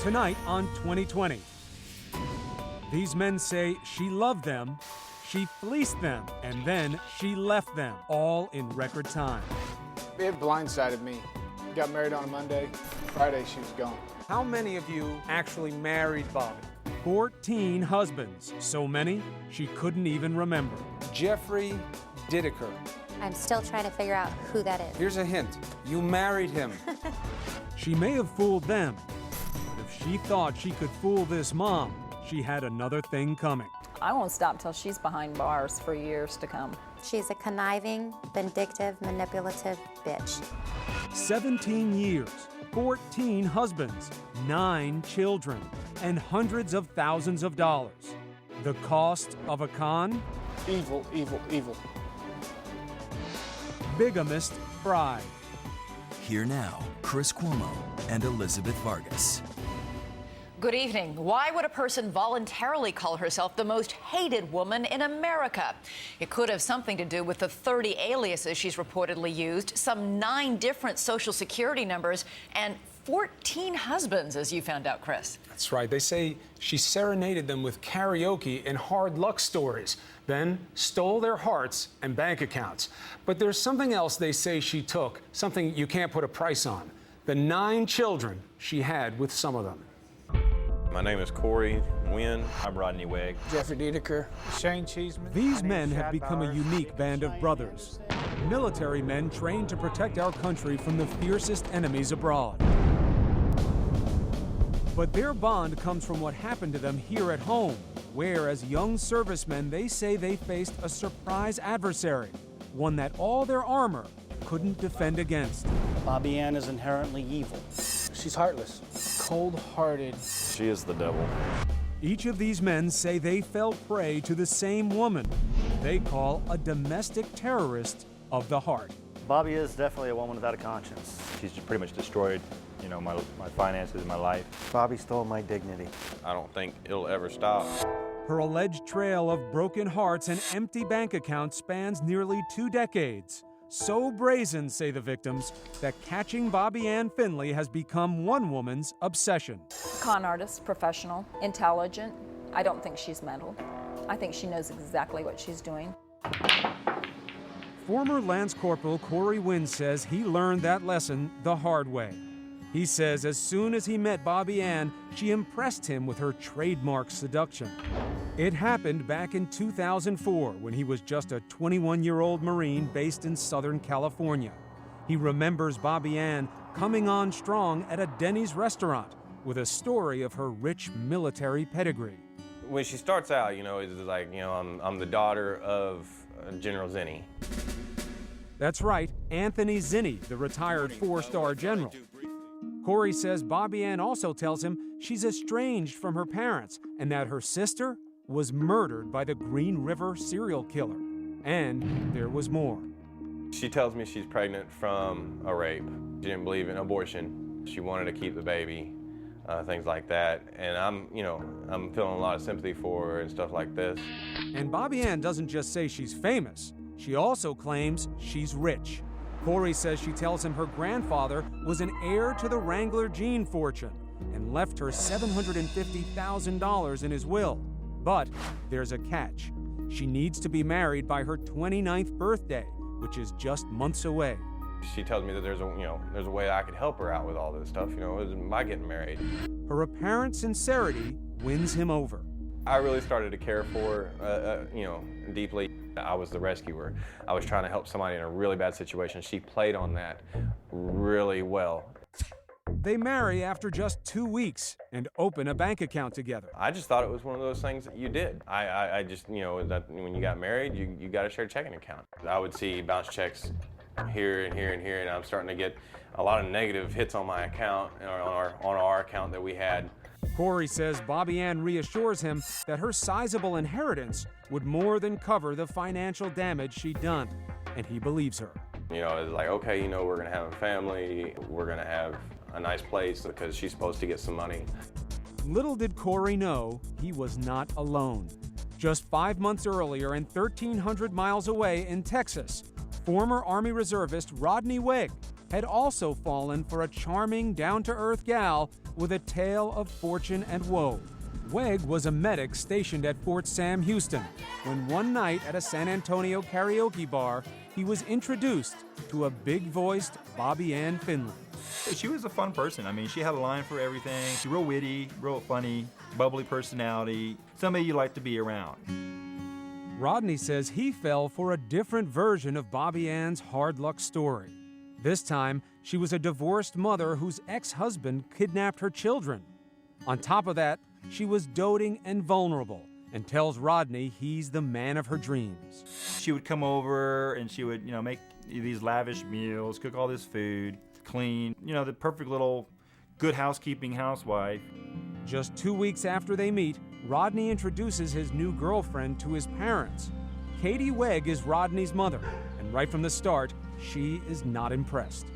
Tonight on 2020. These men say she loved them, she fleeced them, and then she left them, all in record time. It blindsided me. Got married on a Monday. Friday, she was gone. How many of you actually married Bobby? 14 husbands, so many she couldn't even remember. Jeffrey Dideker. I'm still trying to figure out who that is. Here's a hint. You married him. She may have fooled them, but if she thought she could fool this mom, she had another thing coming. I won't stop till she's behind bars for years to come. She's a conniving, vindictive, manipulative bitch. 17 years, 14 husbands, 9 children, and hundreds of thousands of dollars. The cost of a con? Evil, evil, evil. Bigamist Bride. Here now, Chris Cuomo and Elizabeth Vargas. Good evening. Why would a person voluntarily call herself the most hated woman in America? It could have something to do with the 30 aliases she's reportedly used, some 9 different Social Security numbers, and 14 husbands, as you found out, Chris. That's right. They say she serenaded them with karaoke and hard luck stories, then stole their hearts and bank accounts. But there's something else they say she took, something you can't put a price on. The 9 children she had with some of them. My name is Corey Wynn. I'm Rodney Wegg. Jeffrey Dideker. Shane Cheeseman. These men have become a unique band of brothers. Military men trained to protect our country from the fiercest enemies abroad. But their bond comes from what happened to them here at home, where as young servicemen they say they faced a surprise adversary, one that all their armor couldn't defend against. Bobby Ann is inherently evil. She's heartless, cold-hearted. She is the devil. Each of these men say they fell prey to the same woman they call a domestic terrorist of the heart. Bobby is definitely a woman without a conscience. She's pretty much destroyed, my finances, my life. Bobby stole my dignity. I don't think it'll ever stop. Her alleged trail of broken hearts and empty bank accounts spans nearly 2 decades. So brazen, say the victims, that catching Bobby Ann Finley has become one woman's obsession. Con artist, professional, intelligent. I don't think she's mental. I think she knows exactly what she's doing. Former Lance Corporal Corey Wynn says he learned that lesson the hard way. He says as soon as he met Bobby Ann, she impressed him with her trademark seduction. It happened back in 2004 when he was just a 21-year-old Marine based in Southern California. He remembers Bobby Ann coming on strong at a Denny's restaurant with a story of her rich military pedigree. When she starts out, it's like, I'm the daughter of General Zinni. That's right, Anthony Zinni, the retired 4-star general. Corey says Bobby Ann also tells him she's estranged from her parents and that her sister was murdered by the Green River serial killer. And there was more. She tells me she's pregnant from a rape. She didn't believe in abortion. She wanted to keep the baby, things like that. And I'm feeling a lot of sympathy for her and stuff like this. And Bobby Ann doesn't just say she's famous. She also claims she's rich. Corey says she tells him her grandfather was an heir to the Wrangler jean fortune and left her $750,000 in his will. But there's a catch. She needs to be married by her 29th birthday, which is just months away. She tells me that there's a way I could help her out with all this stuff, by getting married. Her apparent sincerity wins him over. I really started to care for her, deeply. I was the rescuer. I was trying to help somebody in a really bad situation. She played on that really well. They marry after just 2 weeks and open a bank account together. I just thought it was one of those things that you did. I just, that when you got married, you got to share a checking account. I would see bounce checks here and here and here, and I'm starting to get a lot of negative hits on my account, on our account that we had. Corey says Bobby Ann reassures him that her sizable inheritance would more than cover the financial damage she'd done, and he believes her. It's like, okay, we're going to have a family, we're going to have a nice place because she's supposed to get some money. Little did Corey know he was not alone. Just 5 months earlier and 1,300 miles away in Texas, former Army reservist Rodney Wegg had also fallen for a charming, down-to-earth gal with a tale of fortune and woe. Weg was a medic stationed at Fort Sam Houston when one night at a San Antonio karaoke bar, he was introduced to a big-voiced Bobby Ann Finley. She was a fun person. I mean, she had a line for everything. She's real witty, real funny, bubbly personality, somebody you like to be around. Rodney says he fell for a different version of Bobby Ann's hard luck story. This time, she was a divorced mother whose ex-husband kidnapped her children. On top of that, she was doting and vulnerable and tells Rodney he's the man of her dreams. She would come over and she would, make these lavish meals, cook all this food, clean, the perfect little good housekeeping housewife. Just 2 weeks after they meet, Rodney introduces his new girlfriend to his parents. Katie Weg is Rodney's mother, and right from the start, she is not impressed.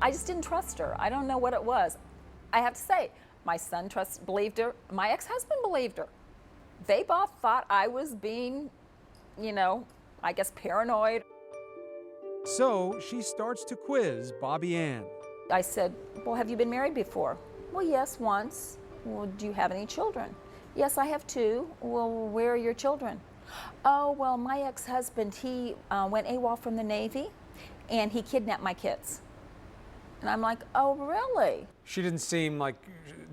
I just didn't trust her. I don't know what it was. I have to say, my son believed her. My ex-husband believed her. They both thought I was being, I guess paranoid. So she starts to quiz Bobby Ann. I said, well, have you been married before? Well, yes, once. Well, do you have any children? Yes, I have 2. Well, where are your children? Oh, well, my ex-husband, he went AWOL from the Navy, and he kidnapped my kids. And I'm like, oh, really? She didn't seem like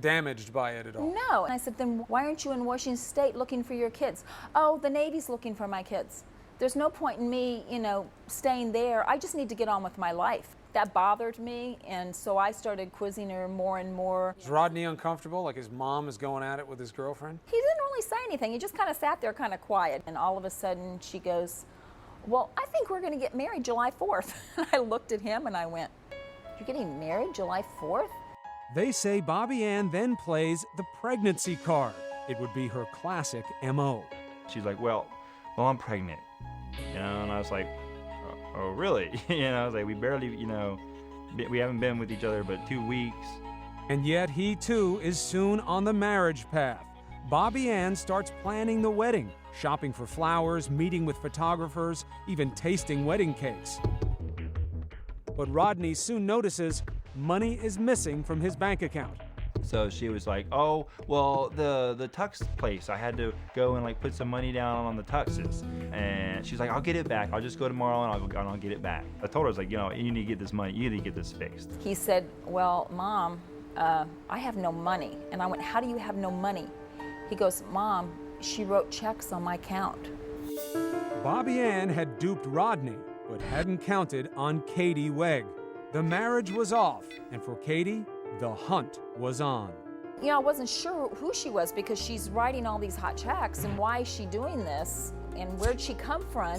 damaged by it at all. No. And I said, then why aren't you in Washington State looking for your kids? Oh, the Navy's looking for my kids. There's no point in me, staying there. I just need to get on with my life. That bothered me, and so I started quizzing her more and more. Is Rodney uncomfortable, like his mom is going at it with his girlfriend? He didn't really say anything. He just kind of sat there kind of quiet, and all of a sudden she goes, well, I think we're going to get married July 4th. And I looked at him and I went, you're getting married July 4th? They say Bobby Ann then plays the pregnancy card. It would be her classic MO. She's like, well, I'm pregnant. And I was like, oh, really? I was like, we barely, we haven't been with each other but 2 weeks. And yet he too is soon on the marriage path. Bobby Ann starts planning the wedding, shopping for flowers, meeting with photographers, even tasting wedding cakes. But Rodney soon notices money is missing from his bank account. So she was like, oh, well, the tux place, I had to go and put some money down on the tuxes. And she's like, I'll get it back. I'll just go tomorrow and I'll get it back. I told her, I was like, you need to get this money. You need to get this fixed. He said, well, Mom, I have no money. And I went, how do you have no money? He goes, Mom, she wrote checks on my account. Bobby Ann had duped Rodney, but hadn't counted on Katie Weg. The marriage was off, and for Katie, the hunt was on. I wasn't sure who she was because she's writing all these hot checks, and why is she doing this, and where'd she come from?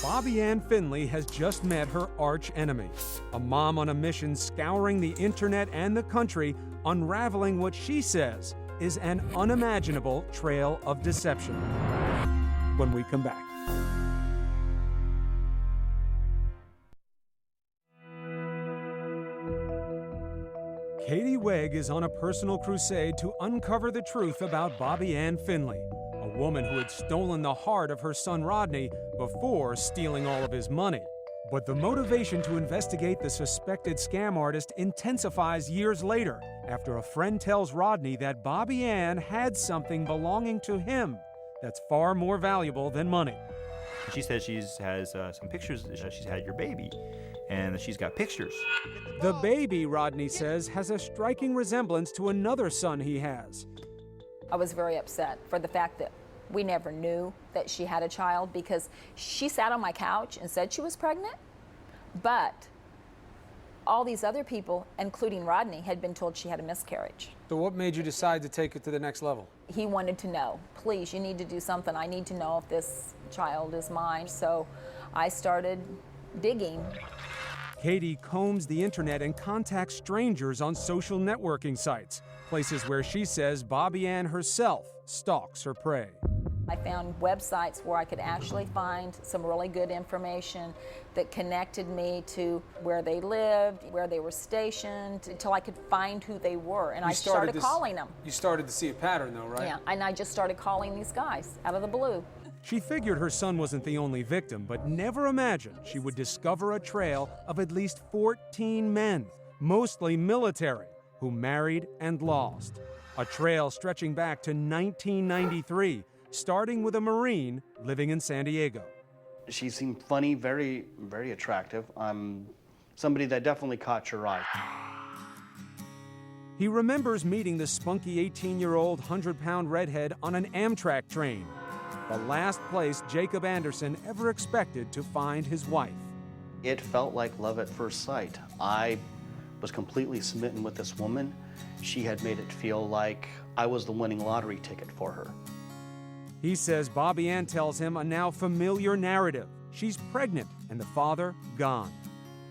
Bobby Ann Finley has just met her arch enemy, a mom on a mission scouring the internet and the country, unraveling what she says is an unimaginable trail of deception. When we come back. Katie Weg is on a personal crusade to uncover the truth about Bobby Ann Finley, a woman who had stolen the heart of her son Rodney before stealing all of his money. But the motivation to investigate the suspected scam artist intensifies years later after a friend tells Rodney that Bobby Ann had something belonging to him that's far more valuable than money. She said she has some pictures. She's had your baby, and she's got pictures. The baby, Rodney says, has a striking resemblance to another son he has. I was very upset for the fact that we never knew that she had a child because she sat on my couch and said she was pregnant, but all these other people, including Rodney, had been told she had a miscarriage. So what made you decide to take it to the next level? He wanted to know, please, you need to do something. I need to know if this child is mine. So I started digging. Katie combs the internet and contacts strangers on social networking sites, places where she says Bobby Ann herself stalks her prey. I found websites where I could actually find some really good information that connected me to where they lived, where they were stationed, until I could find who they were. And I started calling them. You started to see a pattern though, right? Yeah, and I just started calling these guys out of the blue. She figured her son wasn't the only victim, but never imagined she would discover a trail of at least 14 men, mostly military, who married and lost. A trail stretching back to 1993, starting with a Marine living in San Diego. She seemed funny, very, very attractive. Somebody that definitely caught your eye. He remembers meeting the spunky 18-year-old 100-pound redhead on an Amtrak train, the last place Jacob Anderson ever expected to find his wife. It felt like love at first sight. I was completely smitten with this woman. She had made it feel like I was the winning lottery ticket for her. He says Bobby Ann tells him a now familiar narrative. She's pregnant and the father gone.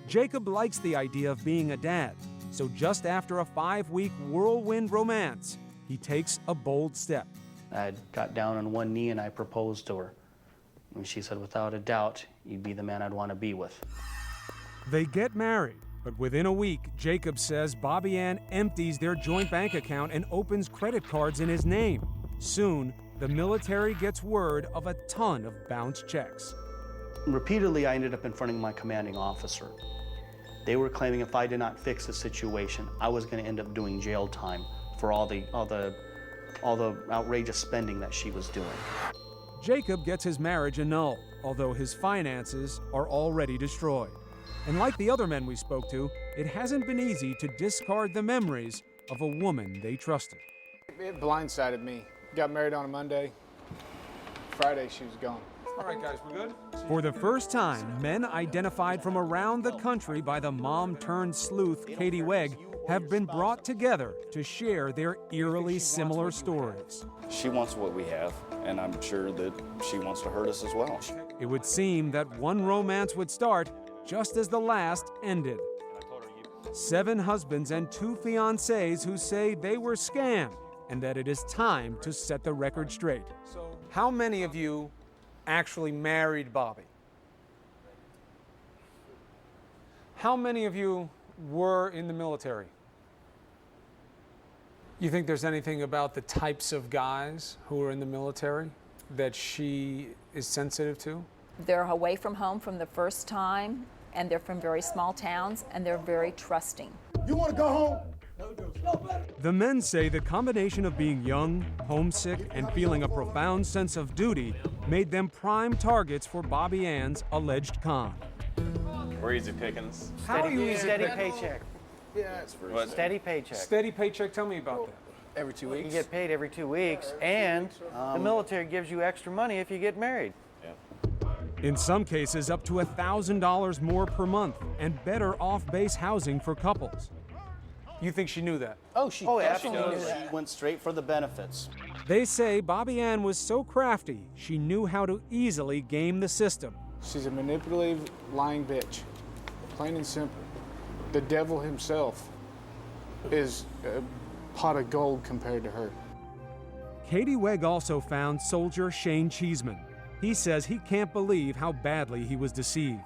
Jacob likes the idea of being a dad, so just after a 5-week whirlwind romance, he takes a bold step. I got down on one knee and I proposed to her. And she said, without a doubt, you'd be the man I'd want to be with. They get married, but within a week, Jacob says Bobby Ann empties their joint bank account and opens credit cards in his name. Soon, the military gets word of a ton of bounced checks. Repeatedly, I ended up confronting my commanding officer. They were claiming if I did not fix the situation, I was going to end up doing jail time for all the outrageous spending that she was doing. Jacob gets his marriage annulled, although his finances are already destroyed. And like the other men we spoke to, it hasn't been easy to discard the memories of a woman they trusted. It blindsided me. Got married on a Monday. Friday, she was gone. All right, guys, we're good? For the first time, men identified from around the country by the mom-turned-sleuth Katie Wegg have been brought together to share their eerily similar stories. She wants what we have, and I'm sure that she wants to hurt us as well. It would seem that one romance would start just as the last ended. 7 husbands and 2 fiancés who say they were scammed and that it is time to set the record straight. How many of you actually married Bobby? How many of you were in the military? You think there's anything about the types of guys who are in the military that she is sensitive to? They're away from home from the first time, and they're from very small towns, and they're very trusting. You want to go home? The men say the combination of being young, homesick, and feeling a profound sense of duty made them prime targets for Bobby Ann's alleged con. We're easy pickings. How are you easy Steady pickings? paycheck. Yeah, it's What? Steady paycheck. Steady paycheck, tell me about that. every 2 You weeks. get paid every 2 weeks, and the military gives you extra money if you get married. In some cases, up to $1,000 more per month and better off-base housing for couples. You think she knew that? Oh, she Absolutely. does. She went straight for the benefits. They say Bobby Ann was so crafty, she knew how to easily game the system. She's a manipulative, lying bitch. Plain and simple. The devil himself is a pot of gold compared to her. Katie Wegg also found soldier Shane Cheeseman. He says he can't believe how badly he was deceived.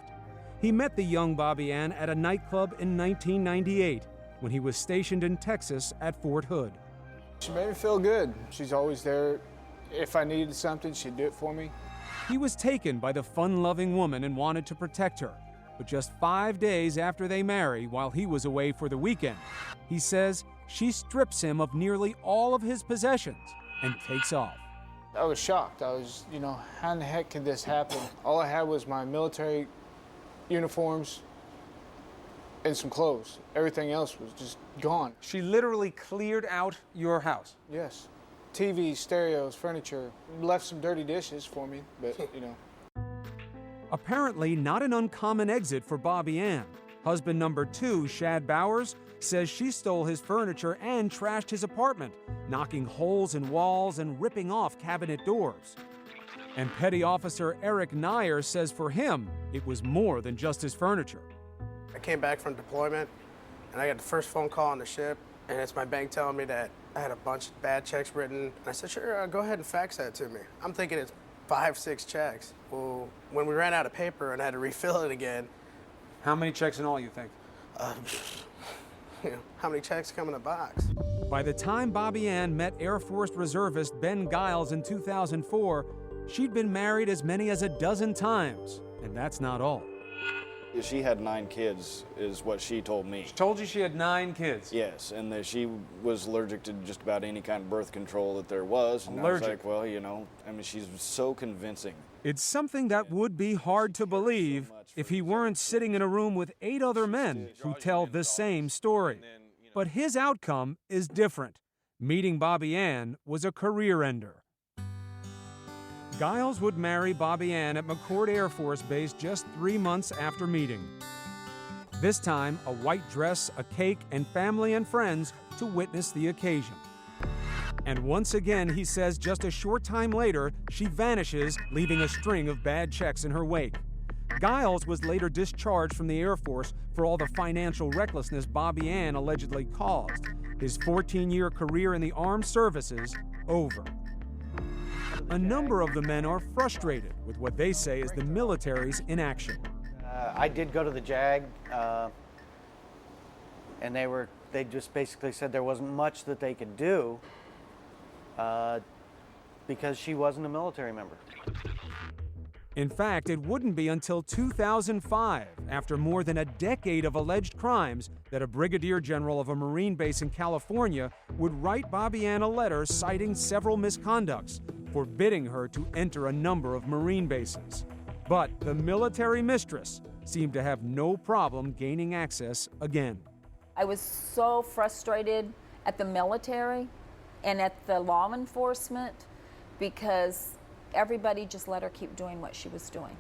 He met the young Bobby Ann at a nightclub in 1998 when he was stationed in Texas at Fort Hood. She made me feel good. She's always there. If I needed something, she'd do it for me. He was taken by the fun-loving woman and wanted to protect her. But just 5 days after they marry, while he was away for the weekend, he says she strips him of nearly all of his possessions and takes off. I was shocked. I was, how in the heck could this happen? All I had was my military uniforms and some clothes. Everything else was just gone. She literally cleared out your house. Yes. TVs, stereos, furniture. Left some dirty dishes for me, but, Apparently not an uncommon exit for Bobby Ann. Husband number 2, Shad Bowers, says she stole his furniture and trashed his apartment, knocking holes in walls and ripping off cabinet doors. And Petty Officer Eric Nyer says for him, it was more than just his furniture. I came back from deployment, and I got the first phone call on the ship, and it's my bank telling me that I had a bunch of bad checks written. And I said, sure, go ahead and fax that to me. I'm thinking it's 5, 6 checks. Well, when we ran out of paper and I had to refill it again. How many checks in all, you think? How many checks come in a box? By the time Bobby Ann met Air Force reservist Ben Giles in 2004, she'd been married as many as a dozen times, and that's not all. She had 9 kids, is what she told me. She told you she had 9 kids? Yes, and that she was allergic to just about any kind of birth control that there was. And Allergic? I was like, well, you know, I mean, she's so convincing. It's something that would be hard to believe if he weren't sitting in a room with 8 other men who tell the same story. But his outcome is different. Meeting Bobby Ann was a career ender. Giles would marry Bobby Ann at McChord Air Force Base just 3 months after meeting. This time, a white dress, a cake, and family and friends to witness the occasion. And once again, he says just a short time later, she vanishes, leaving a string of bad checks in her wake. Giles was later discharged from the Air Force for all the financial recklessness Bobby Ann allegedly caused. His 14-year career in the armed services over. A number of the men are frustrated with what they say is the military's inaction. I did go to the JAG, and they just basically said there wasn't much that they could do because she wasn't a military member. In fact, it wouldn't be until 2005, after more than a decade of alleged crimes, that a brigadier general of a Marine base in California would write Bobby Ann a letter citing several misconducts, forbidding her to enter a number of Marine bases. But the military mistress seemed to have no problem gaining access again. I was so frustrated at the military and at the law enforcement because everybody just let her keep doing what she was doing.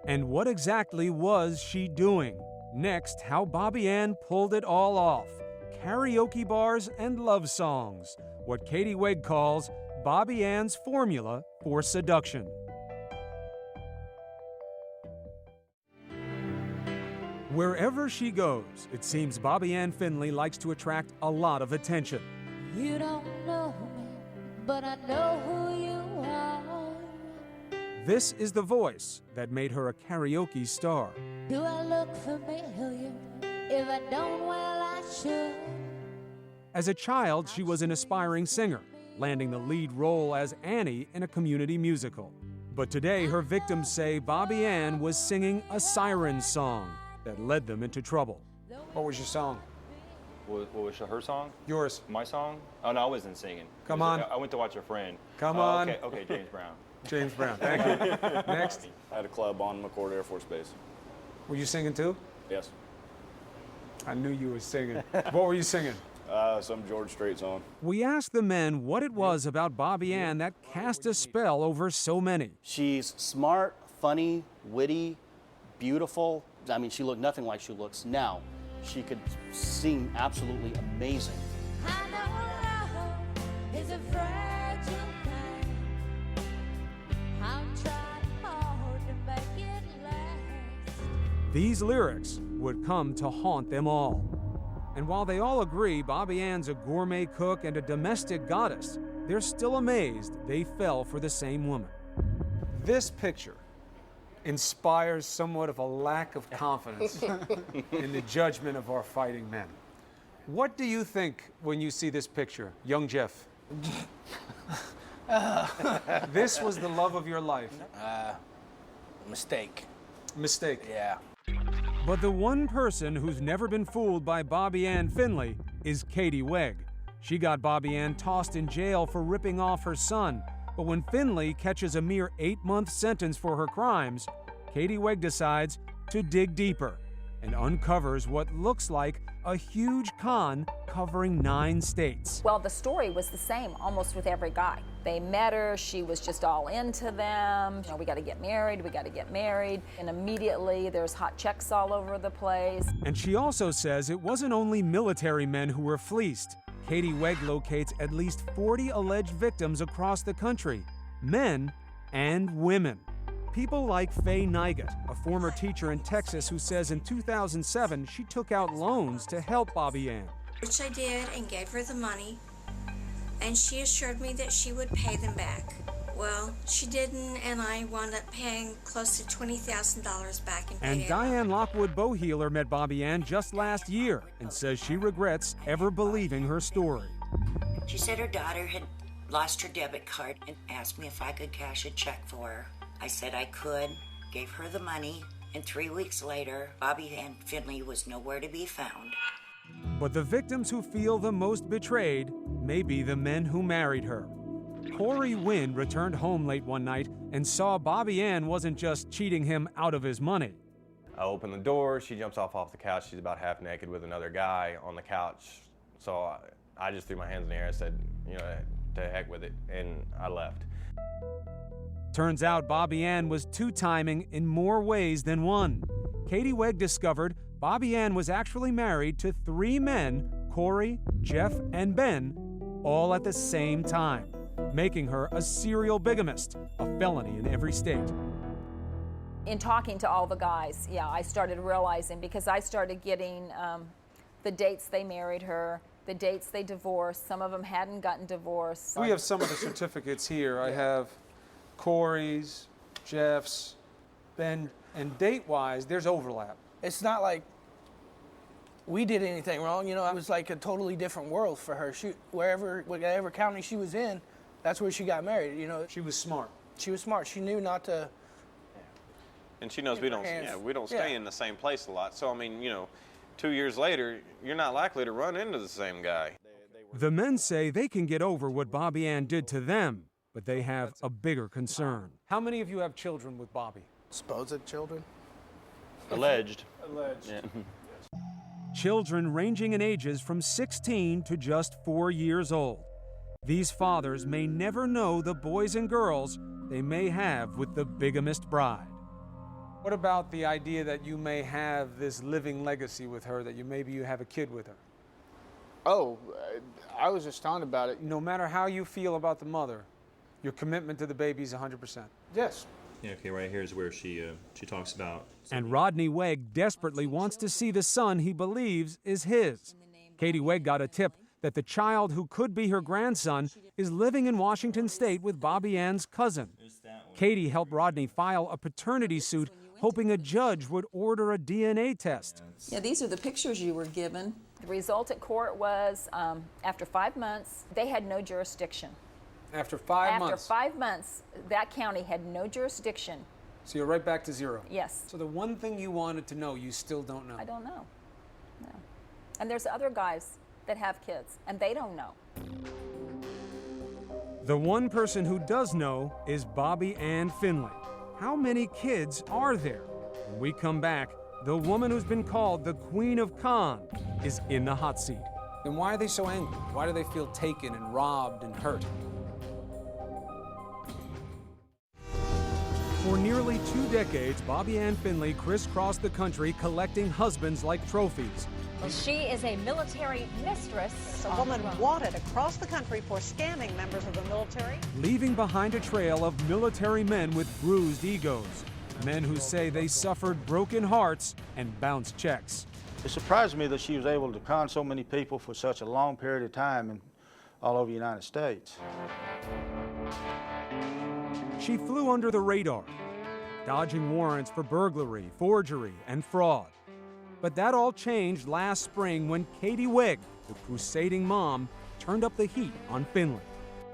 And what exactly was she doing? Next, how Bobby Ann pulled it all off. Karaoke bars and love songs. What Katie Wegg calls Bobby Ann's formula for seduction. Wherever she goes, it seems Bobby Ann Finley likes to attract a lot of attention. You don't know me, but I know who you are. This is the voice that made her a karaoke star. Do I look familiar? If I don't, well, I should. As a child, she was an aspiring singer, landing the lead role as Annie in a community musical. But today, her victims say Bobby Ann was singing a siren song that led them into trouble. What was your song? What was her song? Yours. My song? Oh, no, I wasn't singing. Come on. I went to watch a friend. Come on. Okay, James Brown. James Brown, thank you. Next. I had a club on McChord Air Force Base. Were you singing too? Yes. I knew you were singing. What were you singing? Some George Strait song. We asked the men what it was about Bobby Ann that cast a spell over so many. She's smart, funny, witty, beautiful. I mean, she looked nothing like she looks now. She could sing absolutely amazing. I know love is a fragile thing. I'm trying hard to make it last. These lyrics would come to haunt them all. And while they all agree Bobby Ann's a gourmet cook and a domestic goddess, they're still amazed they fell for the same woman. This picture inspires somewhat of a lack of confidence in the judgment of our fighting men. What do you think when you see this picture, young Jeff? This was the love of your life. Mistake. Mistake. Yeah. But the one person who's never been fooled by Bobby Ann Finley is Katie Wegg. She got Bobby Ann tossed in jail for ripping off her son. But when Finley catches a mere 8-month sentence for her crimes, Katie Wegg decides to dig deeper and uncovers what looks like a huge con covering 9 states. Well, the story was the same almost with every guy. They met her, she was just all into them. You know, we got to get married, we got to get married. And immediately there's hot checks all over the place. And she also says it wasn't only military men who were fleeced. Katie Wegg locates at least 40 alleged victims across the country, men and women. People like Faye Nygatt, a former teacher in Texas who says in 2007 she took out loans to help Bobby Ann. Which I did and gave her the money, and she assured me that she would pay them back. Well, she didn't, and I wound up paying close to $20,000 back in payday. And Diane Lockwood Bohealer met Bobby Ann just last year and says she regrets ever believing her story. She said her daughter had lost her debit card and asked me if I could cash a check for her. I said I could, gave her the money, And 3 weeks later, Bobby Ann Finley was nowhere to be found. But the victims who feel the most betrayed may be the men who married her. Corey Wynn returned home late one night and saw Bobby Ann wasn't just cheating him out of his money. I open the door, she jumps off the couch, she's about half naked with another guy on the couch. So I just threw my hands in the air and said, you know, to heck with it, and I left. Turns out Bobby Ann was two-timing in more ways than one. Katie Wegg discovered Bobby Ann was actually married to 3 men, Corey, Jeff, and Ben, all at the same time, making her a serial bigamist, a felony in every state. In talking to all the guys, yeah, I started realizing, because I started getting the dates they married her, the dates they divorced. Some of them hadn't gotten divorced. We have some of the certificates here. I have Corey's, Jeff's, Ben, and date-wise, there's overlap. It's not like we did anything wrong, you know. It was like a totally different world for her. She, whatever county she was in, that's where she got married, you know. She was smart. She was smart. She knew not to. And she knows we don't stay in the same place a lot. So, I mean, you know, 2 years later, you're not likely to run into the same guy. The men say they can get over what Bobby Ann did to them, but they have a bigger concern. How many of you have children with Bobby? Supposed children? Alleged. Alleged. Yeah. Children ranging in ages from 16 to just 4 years old. These fathers may never know the boys and girls they may have with the Bigamist Bride. What about the idea that you may have this living legacy with her, that maybe you have a kid with her? Oh, I was astounded about it. No matter how you feel about the mother, your commitment to the baby is 100%. Yes. Yeah, okay, right here is where she talks about. And Rodney Wegg desperately wants to see the son he believes is his. Katie Wegg got a tip that the child who could be her grandson is living in Washington State with Bobby Ann's cousin. Katie helped Rodney file a paternity suit, hoping a judge would order a DNA test. Yeah, these are the pictures you were given. The result at court was, after 5 months, they had no jurisdiction. After 5 months? After 5 months, that county had no jurisdiction. So you're right back to zero? Yes. So the one thing you wanted to know, you still don't know? I don't know. No. And there's other guys that have kids, and they don't know. The one person who does know is Bobby Ann Finley. How many kids are there? When we come back, the woman who's been called the Queen of Con is in the hot seat. Then why are they so angry? Why do they feel taken and robbed and hurt? For nearly 2 decades, Bobby Ann Finley crisscrossed the country collecting husbands like trophies. She is a military mistress, a woman wanted across the country for scamming members of the military. Leaving behind a trail of military men with bruised egos. Men who say they suffered broken hearts and bounced checks. It surprised me that she was able to con so many people for such a long period of time and all over the United States. She flew under the radar, dodging warrants for burglary, forgery, and fraud. But that all changed last spring when Katie Wegg, the crusading mom, turned up the heat on Finley.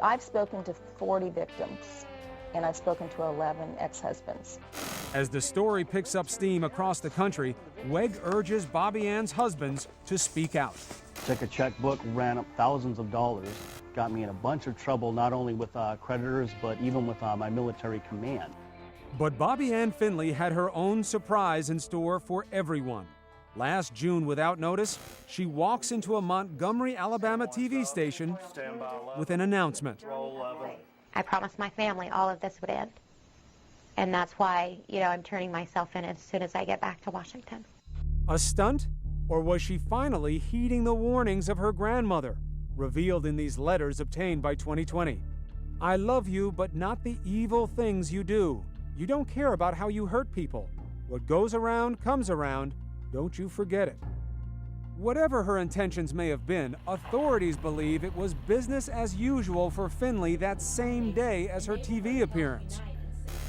I've spoken to 40 victims, and I've spoken to 11 ex-husbands. As the story picks up steam across the country, Wegg urges Bobby Ann's husbands to speak out. Took a checkbook, ran up thousands of dollars, got me in a bunch of trouble, not only with creditors, but even with my military command. But Bobby Ann Finley had her own surprise in store for everyone. Last June, without notice, she walks into a Montgomery, Alabama TV station with an announcement. I promised my family all of this would end. And that's why, I'm turning myself in as soon as I get back to Washington. A stunt? Or was she finally heeding the warnings of her grandmother, revealed in these letters obtained by 2020? I love you, but not the evil things you do. You don't care about how you hurt people. What goes around comes around. Don't you forget it. Whatever her intentions may have been, authorities believe it was business as usual for Finley that same day as her TV appearance.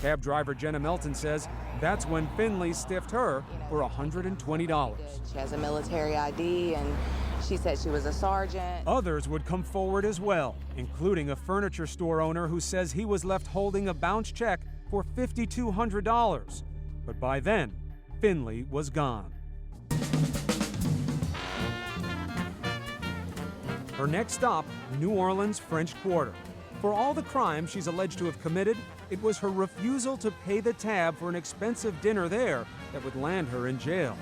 Cab driver Jenna Melton says that's when Finley stiffed her for $120. She has a military ID, and she said she was a sergeant. Others would come forward as well, including a furniture store owner who says he was left holding a bounced check for $5,200. But by then, Finley was gone. Her next stop, New Orleans' French Quarter. For all the crimes she's alleged to have committed, it was her refusal to pay the tab for an expensive dinner there that would land her in jail.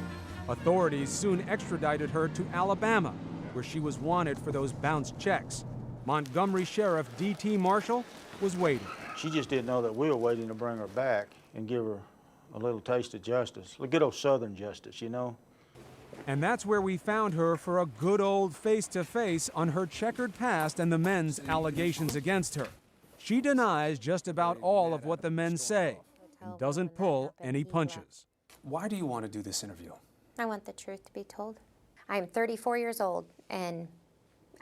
Authorities soon extradited her to Alabama, where she was wanted for those bounced checks. Montgomery Sheriff D.T. Marshall was waiting. She just didn't know that we were waiting to bring her back and give her a little taste of justice. A good old Southern justice, you know? And that's where we found her for a good old face-to-face on her checkered past and the men's allegations against her. She denies just about all of what the men say and doesn't pull any punches. Why do you want to do this interview? I want the truth to be told. I'm 34 years old, and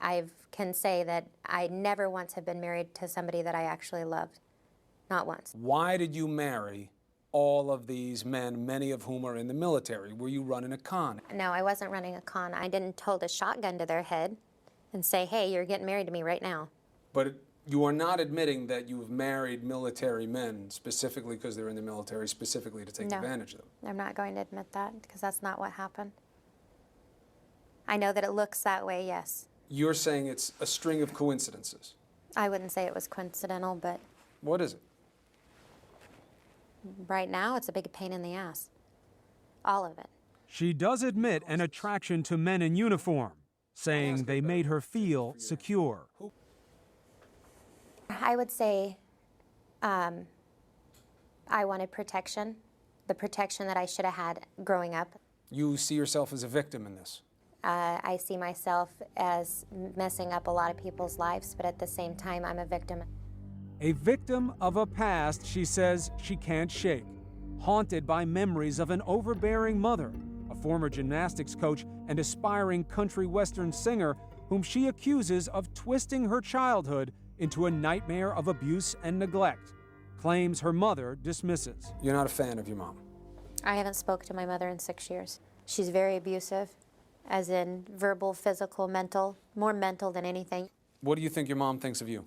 I can say that I never once have been married to somebody that I actually loved. Not once. Why did you marry all of these men, many of whom are in the military? Were you running a con? No, I wasn't running a con. I didn't hold a shotgun to their head and say, hey, you're getting married to me right now. But you are not admitting that you've married military men specifically because they're in the military, specifically to take advantage of them. I'm not going to admit that because that's not what happened. I know that it looks that way, yes. You're saying it's a string of coincidences. I wouldn't say it was coincidental, but What is it? right now it's a big pain in the ass. All of it. She does admit an attraction to men in uniform, saying they made her feel secure. I would say I wanted protection, the protection that I should have had growing up. You see yourself as a victim in this. I see myself as messing up a lot of people's lives, but at the same time, I'm a victim. A victim of a past she says she can't shake, haunted by memories of an overbearing mother, a former gymnastics coach and aspiring country western singer whom she accuses of twisting her childhood into a nightmare of abuse and neglect. Claims her mother dismisses. You're not a fan of your mom? I haven't spoken to my mother in 6 years. She's very abusive, as in verbal, physical, mental, more mental than anything. What do you think your mom thinks of you?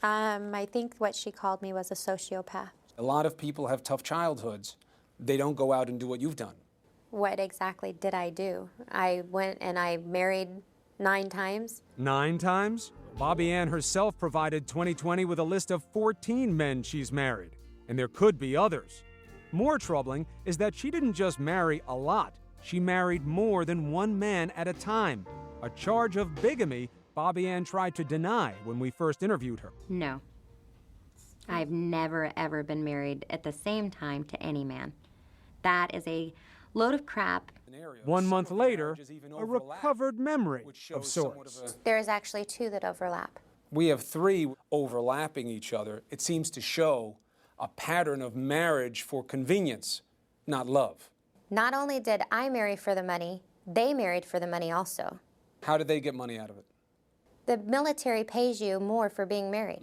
I think what she called me was a sociopath. A lot of people have tough childhoods. They don't go out and do what you've done. What exactly did I do? I went and I married 9 times. 9 times? Bobby Ann herself provided 2020 with a list of 14 men she's married, and there could be others. More troubling is that she didn't just marry a lot. She married more than one man at a time, a charge of bigamy Bobby Ann tried to deny when we first interviewed her. No. I've never, ever been married at the same time to any man. That is a load of crap. 1 month later, a recovered memory of sorts. There's actually 2 that overlap. We have 3 overlapping each other. It seems to show a pattern of marriage for convenience, not love. Not only did I marry for the money, they married for the money also. How did they get money out of it? The military pays you more for being married.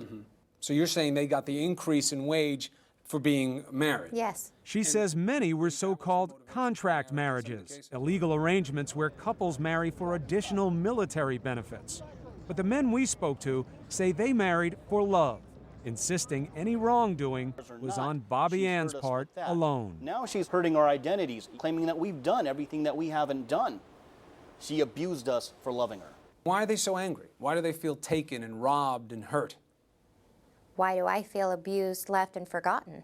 So you're saying they got the increase in wage for being married? Yes. She says many were so-called contract marriages, illegal arrangements where couples marry for additional military benefits. But the men we spoke to say they married for love, insisting any wrongdoing was on Bobby Ann's part alone. Now she's hurting our identities, claiming that we've done everything that we haven't done. She abused us for loving her. Why are they so angry? Why do they feel taken and robbed and hurt? Why do I feel abused, left, and forgotten?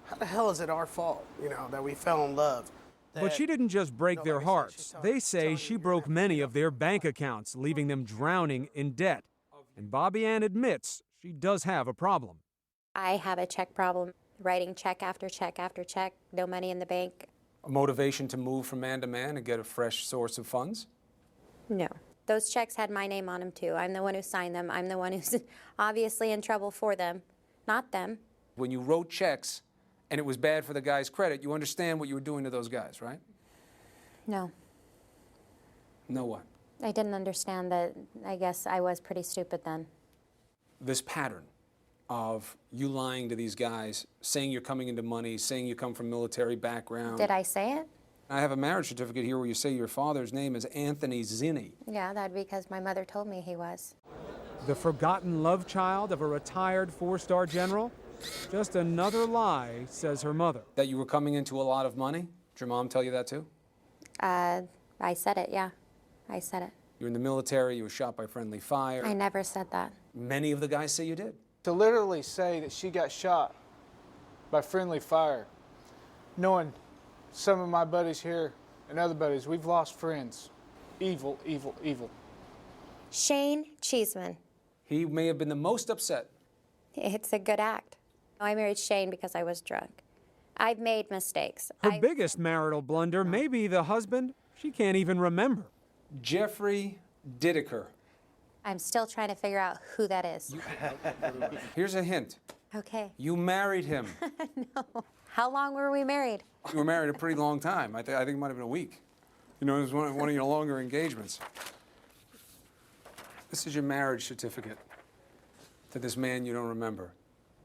How the hell is it our fault, that we fell in love? But she didn't just break their hearts. They say she broke many of their bank accounts, leaving them drowning in debt. And Bobby Ann admits she does have a problem. I have a check problem, writing check after check after check, no money in the bank. A motivation to move from man to man and get a fresh source of funds? No. Those checks had my name on them too. I'm the one who signed them. I'm the one who's obviously in trouble for them, not them. When you wrote checks and it was bad for the guy's credit, you understand what you were doing to those guys, right? No. No what? I didn't understand that. I guess I was pretty stupid then. This pattern of you lying to these guys, saying you're coming into money, saying you come from military background. Did I say it? I have a marriage certificate here where you say your father's name is Anthony Zinni. Yeah, that'd be because my mother told me he was. The forgotten love child of a retired 4-star general? Just another lie, says her mother. That you were coming into a lot of money? Did your mom tell you that too? I said it, yeah. I said it. You were in the military, you were shot by friendly fire. I never said that. Many of the guys say you did. To literally say that she got shot by friendly fire, knowing some of my buddies here and other buddies, we've lost friends. Evil, evil, evil. Shane Cheeseman. He may have been the most upset. It's a good act. I married Shane because I was drunk. I've made mistakes. Her biggest marital blunder may be the husband she can't even remember. Jeffrey Dideker. I'm still trying to figure out who that is. Here's a hint. Okay. You married him. No. How long were we married? You were married a pretty long time. I think it might have been a week. You know, it was one of your longer engagements. This is your marriage certificate to this man you don't remember.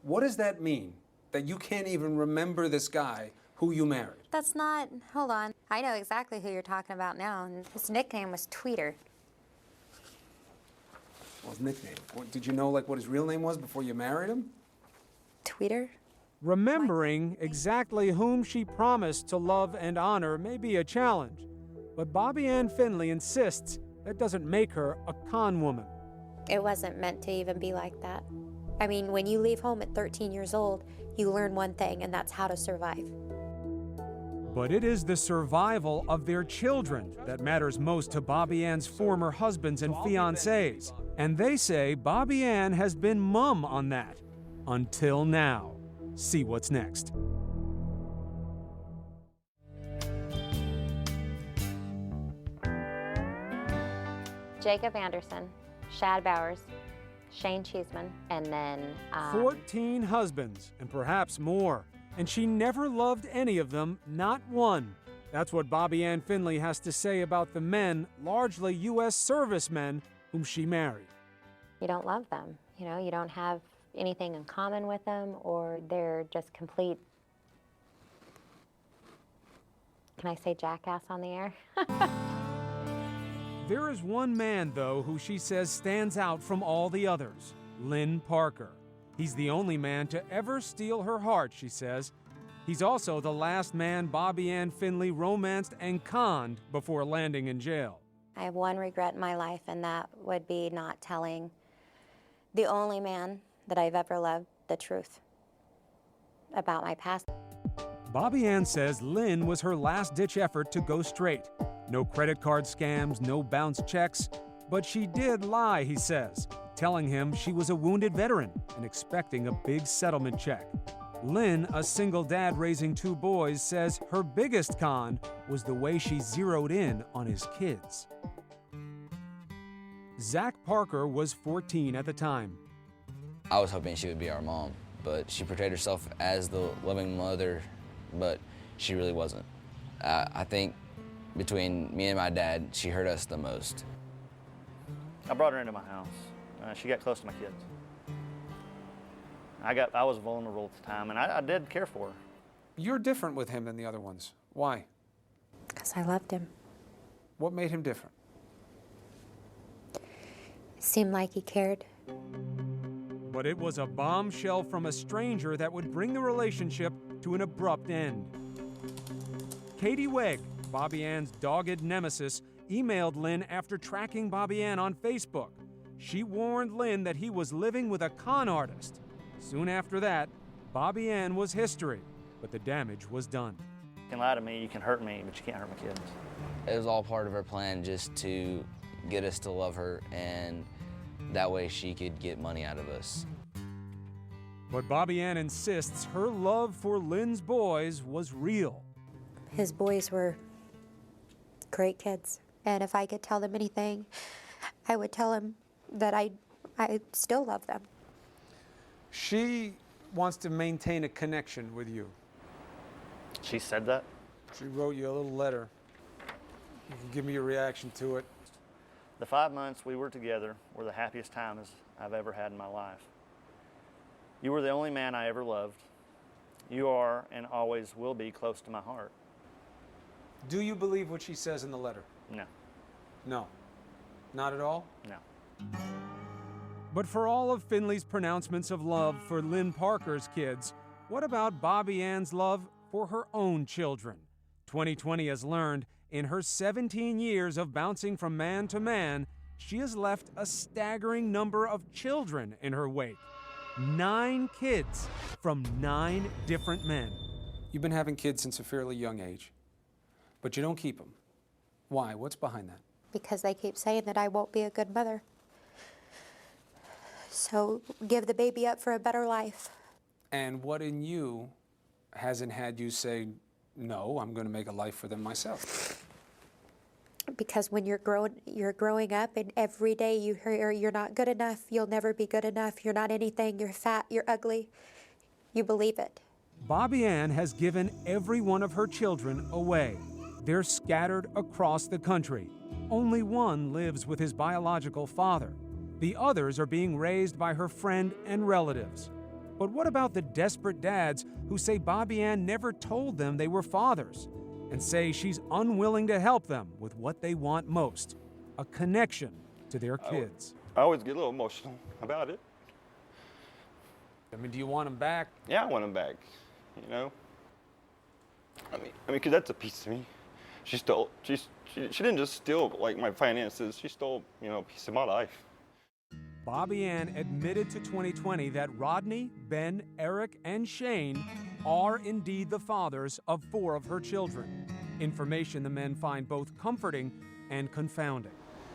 What does that mean, that you can't even remember this guy who you married? That's not, hold on. I know exactly who you're talking about now, and his nickname was Tweeter. Well, his nickname. Did you know, like, what his real name was before you married him? Tweeter? Remembering exactly whom she promised to love and honor may be a challenge, but Bobby Ann Finley insists that doesn't make her a con woman. It wasn't meant to even be like that. I mean, when you leave home at 13 years old, you learn one thing, and that's how to survive. But it is the survival of their children that matters most to Bobby Ann's former husbands and fiancés. And they say Bobby Ann has been mum on that. Until now. See what's next. Jacob Anderson, Shad Bowers, Shane Cheeseman, and then 14 husbands, and perhaps more. And she never loved any of them, not one. That's what Bobby Ann Finley has to say about the men, largely U.S. servicemen, whom she married. you don't love them. You know, you don't have anything in common with them, or they're just complete, can I say jackass on the air? There is one man, though, who she says stands out from all the others, Lynn Parker. He's the only man to ever steal her heart, she says. He's also the last man Bobby Ann Finley romanced and conned before landing in jail. I have one regret in my life, and that would be not telling the only man that I've ever loved the truth about my past. Bobby Ann says Lynn was her last-ditch effort to go straight. No credit card scams, no bounced checks. But she did lie, he says, telling him she was a wounded veteran and expecting a big settlement check. Lynn, a single dad raising 2 boys, says her biggest con was the way she zeroed in on his kids. Zach Parker was 14 at the time. I was hoping she would be our mom, but she portrayed herself as the loving mother, but she really wasn't. I think between me and my dad, she hurt us the most. I brought her into my house. She got close to my kids. I was vulnerable at the time, and I did care for her. You're different with him than the other ones. Why? Because I loved him. What made him different? It seemed like he cared. But it was a bombshell from a stranger that would bring the relationship to an abrupt end. Katie Wegg, Bobby Ann's dogged nemesis, emailed Lynn after tracking Bobby Ann on Facebook. She warned Lynn that he was living with a con artist. Soon after that, Bobby Ann was history, but the damage was done. You can lie to me, you can hurt me, but you can't hurt my kids. It was all part of her plan just to get us to love her, and that way she could get money out of us. But Bobby Ann insists her love for Lynn's boys was real. His boys were great kids. And if I could tell them anything, I would tell them that I still love them. She wants to maintain a connection with you. She said that? She wrote you a little letter. You can give me your reaction to it. The 5 months we were together were the happiest times I've ever had in my life. You were the only man I ever loved. You are and always will be close to my heart. Do you believe what she says in the letter? No. No. Not at all? No. But for all of Finley's pronouncements of love for Lynn Parker's kids, what about Bobby Ann's love for her own children? 2020 has learned, in her 17 years of bouncing from man to man, she has left a staggering number of children in her wake. 9 kids from 9 different men. You've been having kids since a fairly young age, but you don't keep them. Why? What's behind that? Because they keep saying that I won't be a good mother. So give the baby up for a better life. And what in you hasn't had you say, no, I'm going to make a life for them myself? Because when you're growing up, and every day you hear you're not good enough, you'll never be good enough, you're not anything, you're fat, you're ugly, you believe it. Bobby Ann has given every one of her children away. They're scattered across the country. Only one lives with his biological father. The others are being raised by her friend and relatives. But what about the desperate dads who say Bobby Ann never told them they were fathers, and say she's unwilling to help them with what they want most, a connection to their kids? I always get a little emotional about it. I mean, do you want them back? Yeah, I want them back, you know? I mean, because that's a piece of me. She didn't just steal, like, my finances. She stole, you know, a piece of my life. Bobby Ann admitted to 2020 that Rodney, Ben, Eric, and Shane are indeed the fathers of 4 of her children. Information the men find both comforting and confounding.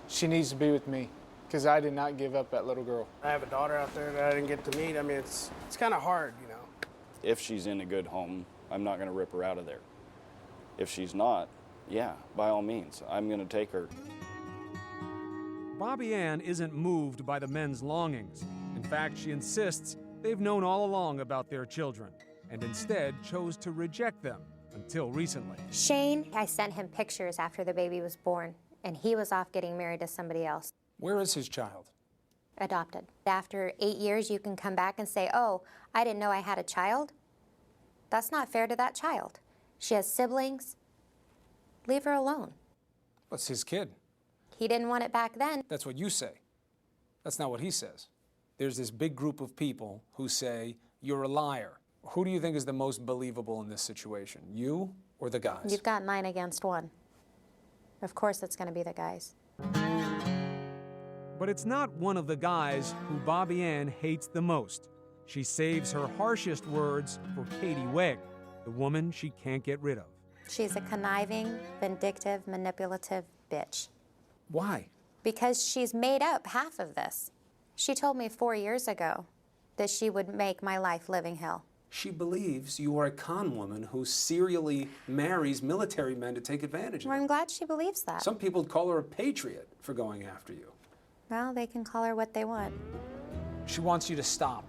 She needs to be with me, because I did not give up that little girl. I have a daughter out there that I didn't get to meet. I mean, it's kind of hard, you know. If she's in a good home, I'm not going to rip her out of there. If she's not, yeah, by all means, I'm going to take her. Bobby Ann isn't moved by the men's longings. In fact, she insists they've known all along about their children, and instead chose to reject them until recently. Shane, I sent him pictures after the baby was born, and he was off getting married to somebody else. Where is his child? Adopted. After 8 years, you can come back and say, oh, I didn't know I had a child. That's not fair to that child. She has siblings. Leave her alone. What's his kid? He didn't want it back then. That's what you say. That's not what he says. There's this big group of people who say, you're a liar. Who do you think is the most believable in this situation, you or the guys? You've got 9 against 1. Of course it's going to be the guys. But it's not one of the guys who Bobby Ann hates the most. She saves her harshest words for Katie Wegg, the woman she can't get rid of. She's a conniving, vindictive, manipulative bitch. Why? Because she's made up half of this. She told me 4 years ago that she would make my life living hell. She believes you are a con woman who serially marries military men to take advantage of Well, I'm glad she believes that. Some people call her a patriot for going after you. Well, they can call her what they want. She wants you to stop.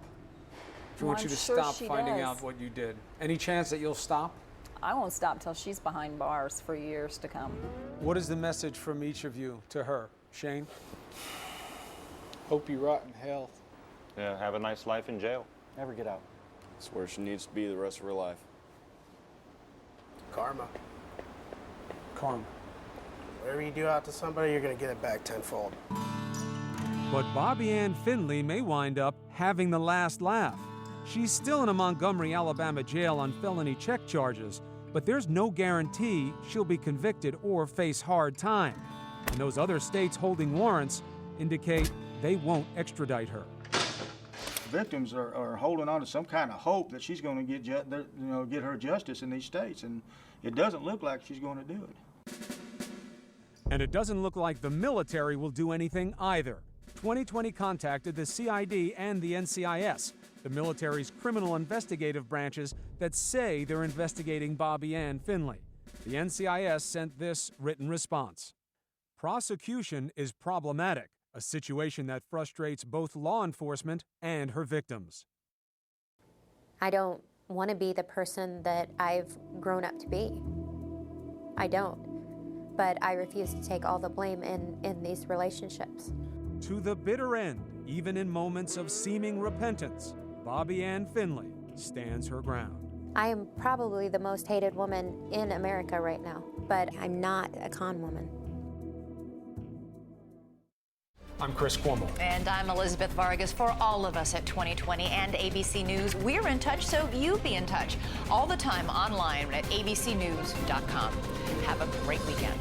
She wants you to stop finding out what you did. Any chance that you'll stop? I won't stop till she's behind bars for years to come. What is the message from each of you to her? Shane? Hope you rot in hell. Yeah, have a nice life in jail. Never get out. It's where she needs to be the rest of her life. Karma. Karma. Whatever you do out to somebody, you're going to get it back tenfold. But Bobby Ann Finley may wind up having the last laugh. She's still in a Montgomery, Alabama jail on felony check charges, but there's no guarantee she'll be convicted or face hard time. And those other states holding warrants indicate they won't extradite her. Victims are holding on to some kind of hope that she's going to get her justice in these states, and it doesn't look like she's going to do it. And it doesn't look like the military will do anything either. 2020 contacted the CID and the NCIS, the military's criminal investigative branches that say they're investigating Bobby Ann Finley. The NCIS sent this written response. Prosecution is problematic, a situation that frustrates both law enforcement and her victims. I don't want to be the person that I've grown up to be. I don't. But I refuse to take all the blame in these relationships. To the bitter end, even in moments of seeming repentance, Bobby Ann Finley stands her ground. I am probably the most hated woman in America right now, but I'm not a con woman. I'm Chris Cuomo. And I'm Elizabeth Vargas. For all of us at 2020 and ABC News, we're in touch, so you be in touch all the time online at abcnews.com. Have a great weekend.